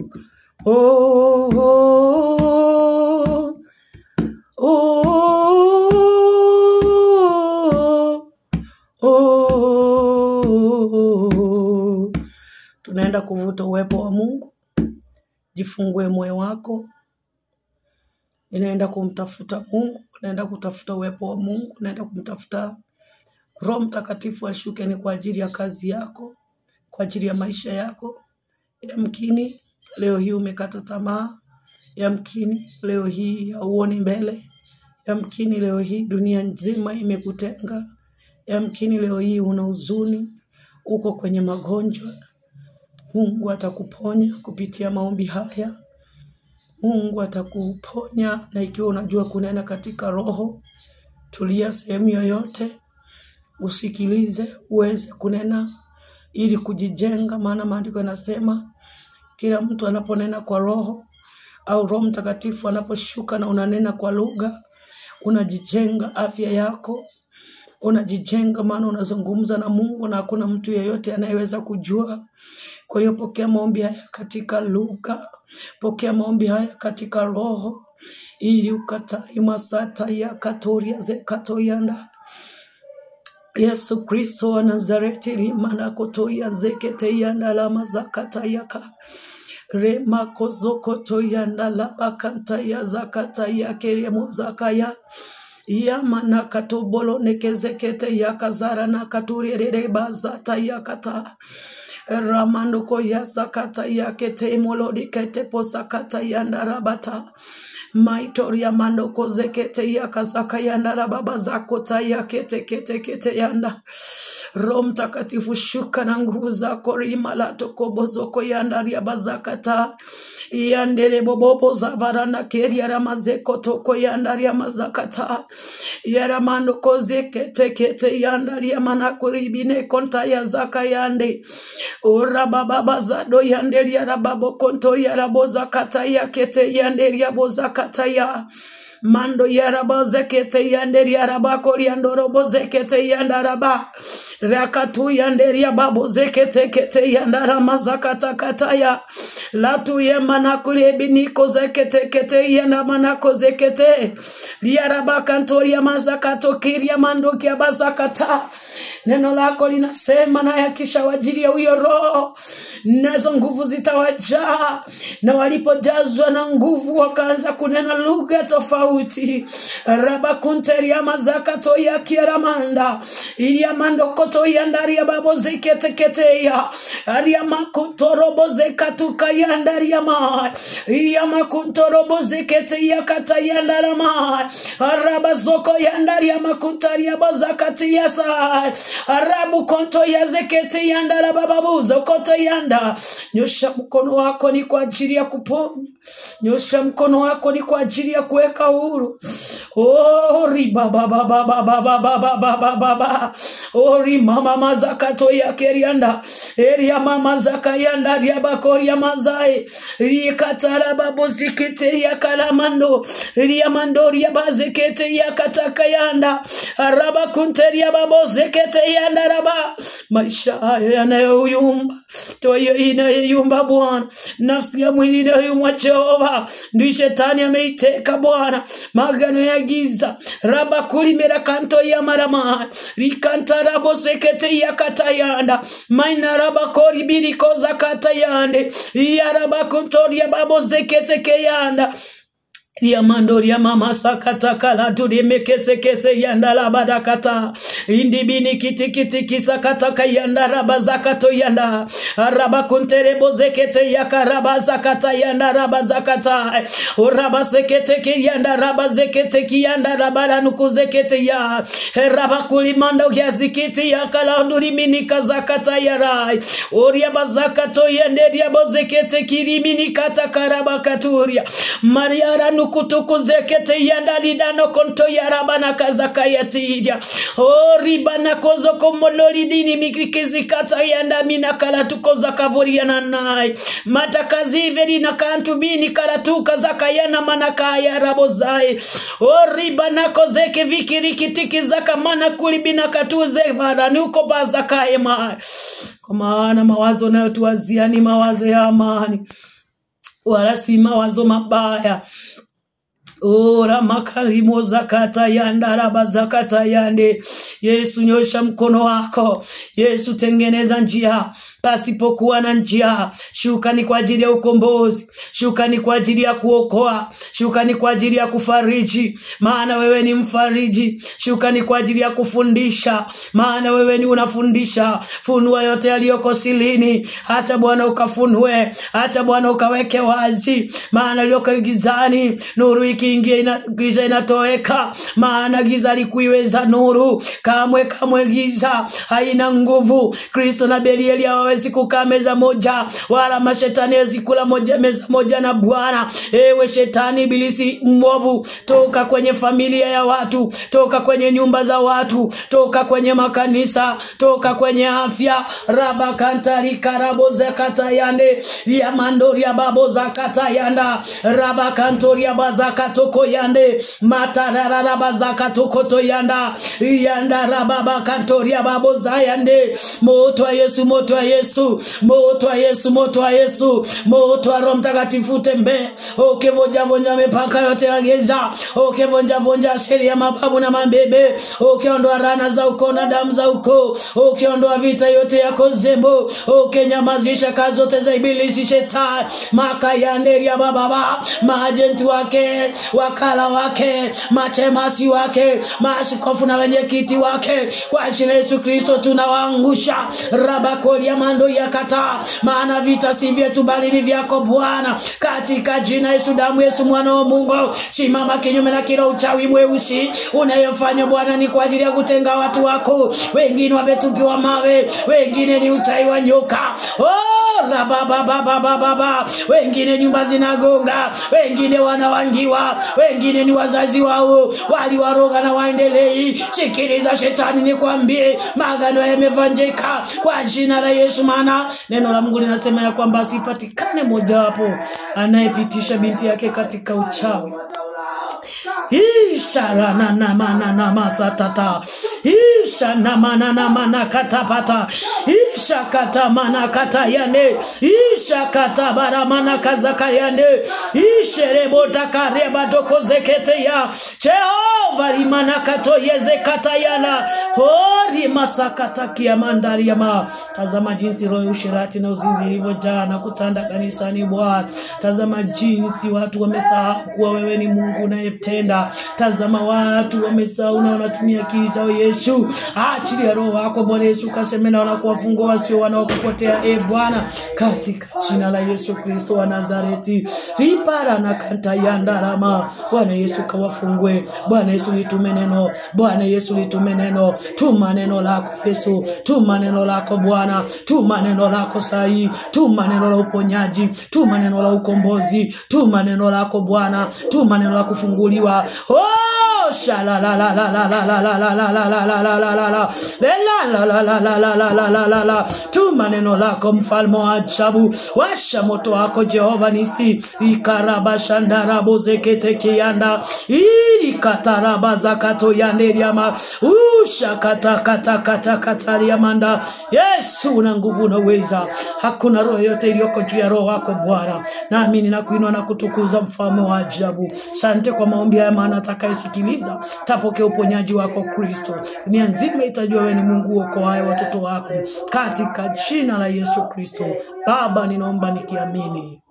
Oh, oh, oh, oh. Tunaenda kuvuta uwepo wa Mungu. Jifungue moyo wako. Inaenda kumtafuta Mungu, inaenda kutafuta uwepo wa Mungu, inaenda kumtafuta Roho Mtakatifu ashuke. Ni kwa ajili ya kazi yako, kwa ajili ya maisha yako. Yamkini leo hii umekata tamaa, yamkini leo hii hauoni mbele, yamkini leo hii dunia nzima imekutenga, yamkini leo hii una huzuni, uko kwenye magonjwa. Mungu atakuponya kupitia maombi haya. Mungu atakuponya, na ikiwa unajua kunena katika roho, tulia sehemu yoyote, usikilize uweze kunena ili kujijenga. Maana maandiko yanasema kila mtu anaponena kwa roho au Roho Mtakatifu anaposhuka na unanena kwa lugha, unajijenga afya yako, unajijenga, maana unazungumza na Mungu na hakuna mtu yeyote anayeweza kujua. Kwa hiyo pokea maombi haya katika lugha, pokea maombi haya katika roho, ili ukatari masata ya katoria zekatoyanda. Yesu Kristo wa Nazareti rimana kotoya zekete yanda la mazakata yaka. Rema kozokoto yanda la bakanta ya zakata ya keremo zakaya. Yamana katobolo nekezekete ya kazara na katuri reba zata ya kata. Ramando ko yasakata ya kete molodi kete posakata yanda rabata. Maitoria mando kozekete ya kazaka yanda rababa zakota ya kete yanda. Roho Mtakatifu shuka na nguvu zako rimalato kobozoko yanda riabazakata. Yandere bobobo zavarana keria ramazeko toko yanda riamazakata. Yaramando kozekete yanda riamanakuribine konta ya zaka yande. Ora baba zado yande riarababo konto yarabozakata ya kete yande riabozakata ya. Mando yaraba zekete yanderi yaraba koriandoro bozekete yandaraba rakatu yanderi yababo zekete kete yandara mazakata kataya latu yemana kulebi zekete kete yandamana kozekete yaraba kantori ya mazakato kiria mando kiabazakata. Neno lako linasema na yakisha wajiria huyo roho, nazo nguvu zitawajaa, na walipojazwa na nguvu wakaanza kunena lugha tofauti. Rabakunteri ya mazakato ya kiaramanda, ilia mando koto ya ndari ya babo zekete kete ya, aria makuntorobo zekatuka ya ndari ya maa, ilia makuntorobo zekete ya kata ya ndarama, arabazoko ya ndari ya makuntari ya bozakati ya saa, arabu konto ya zekete yanda la bababuza koto yanda. Nyosha mkono wako ni kwa ajili ya kuponya. Nyosha mkono wako ni kwa ajili ya kuweka huru. Oh riba baba baba baba baba baba. Oh mama mazakato ya kerianda. Eria mama zakayanda ya bakori ya mazai. Rikatara babu zikete ya kalamando. Ria mandori ya bazekete ya katakayanda. Araba kunteri ya babo zekete yandaraba. Maisha hayo yanayoyumba, toyo inayoyumba Bwana, nafsi ya mwili inayoyumwa Jehova, ndio shetani ameiteka Bwana. Magano ya giza raba kulimera kanto ya marama rikanta rabo sekete ya katayanda maina raba kori biriko za katayande ya raba kontori ya babo zekete keyanda. Ya mandori ya mama sakata kala turi mekese kese yanda la badakata indibini kiti kisakata kayanda rabazakato yanda araba kunterebo zekete yakaraba zakata yanda rabazakata uraba sekete kiyanda rabazekete kiyanda rabara nukuzekete ya raba kulimanda yazikiti yakala nduri minika zakata yarai oria bazakato yende ya bozekete kirimini kata karaba katuria mariara kutuku zekete yanda lidano konto yarabana kazakayatiria o ribana kozo komolori dini mikrikizi kata yanda mina kala tukoza kavuriana nai matakazi veri na kantu bini kala tukazakayana manakaya rabozai o ribana kozeke vikirikitiki zaka mana kulibina katuze varani uko bazakaye mai. Kwa maana mawazo nayo tuwazia ni mawazo ya amani wala si mawazo mabaya. Ora makalimo zakata yanda raba zakata yande. Yesu, nyosha mkono wako. Yesu, tengeneza njia pasipokuwa na njia. Shuka ni kwa ajili ya ukombozi. Shuka ni kwa ajili ya kuokoa. Shuka ni kwa ajili ya kufariji, maana wewe ni mfariji. Shuka ni kwa ajili ya kufundisha, maana wewe ni unafundisha. Funua yote yaliyoko silini. Acha Bwana ukafunue. Acha Bwana ukaweke wazi, maana yaliyoko gizani nuru ikiingia giza inatoweka. Maana giza likuiweza nuru. Kamwe giza haina nguvu. Kristo na Belieli hawawezi kukaa meza moja, wala mashetani hawezi kula meza moja na Bwana. Ewe shetani, ibilisi mwovu, toka kwenye familia ya watu, toka kwenye nyumba za watu, toka kwenye makanisa, toka kwenye afya. Raba kantari karabo zakata yande ya mandori ya babo zakata yanda. Raba kantori ya bazakatoko yande matarara raba zakatoko to yanda yanda raba kantori ya babo zayande. Moto wa Yesu, moto wa Yesu, moto wa Yesu, moto wa Yesu, moto wa Roho Mtakatifu tembe. Ukivunja mipaka yote ya giza, ukivunja sheria mababu na mabebe, ukiondoa rana za ukoo na damu za ukoo, ukiondoa vita yote ya kozembo, ukinyamazisha kazi zote za ibilisi shetani. Makayanderi ya baba, maajenti wake, wakala wake, machemasi wake, maaskofu na wenyekiti wake, kwa jina la Yesu Kristo tunawaangusha. Rabakori ya mando ya kata, maana vita si vyetu bali ni vyako Bwana. Katika jina Yesu, damu Yesu mwana wa Mungu, simama kinyume na kila uchawi mweusi unayofanya Bwana. Ni kwa ajili ya kutenga watu wako. Wengine wametupiwa mawe, wengine ni uchawi wa nyoka. Baba, wengine nyumba zinagonga, wengine wanawangiwa, wengine ni wazazi wao waliwaroga na waendelei. Sikiliza shetani, nikwambie magano yamevanjika kwa jina la Yesu. Maana neno la Mungu linasema ya kwamba asipatikane mmoja wapo anayepitisha binti yake katika uchawi. Isha na mana masatata, isha na mana katapata, isha kata mana kata yane, isha kata bara mana kazaka yane, isha rebota kareba doko zekete ya Jehova rimana kato yeze kata yana hori masakata kia mandari yama. Tazama jinsi roho ushirati na uzinzi ilivyojaa na kutanda kanisani Bwana. Tazama jinsi watu wamesahau kuwa wewe ni Mungu unayetenda. Tazama watu wamesahau na wanatumia akili zao. Yesu, achilia roho wako Bwana Yesu, kaseme na wanakuwafungua wasio wanaokupotea Bwana, katika jina la Yesu Kristo wa Nazareti. Ripara na kanta yandarama Bwana Yesu, kawafungue Bwana Yesu. Litume neno Bwana Yesu, litume neno. Tuma neno lako Yesu, tuma neno lako Bwana, tuma neno lako sahi, tuma neno la uponyaji, tuma neno la ukombozi, tuma neno lako Bwana, tuma neno la kufunguliwa. Shala la la la la la la la la la la la la la la la la. Tuma neno lako mfalme wa ajabu. Washa moto wako Jehova nisi. Ikaraba shandara bozekete kianda. Kataraba zakato yanderiama. Kata riamanda. Yesu, una nguvu na uweza. Hakuna roho yote iliyoko juu ya roho wako Bwana. Nami ninakuinua na kutukuza mfalme wa ajabu. Asante kwa maombi haya, maana atakayesikiliza tapokea uponyaji wako Kristo. Dunia nzima itajua wewe ni Mungu uokoaye watoto wako, katika jina la Yesu Kristo. Baba, ninaomba nikiamini.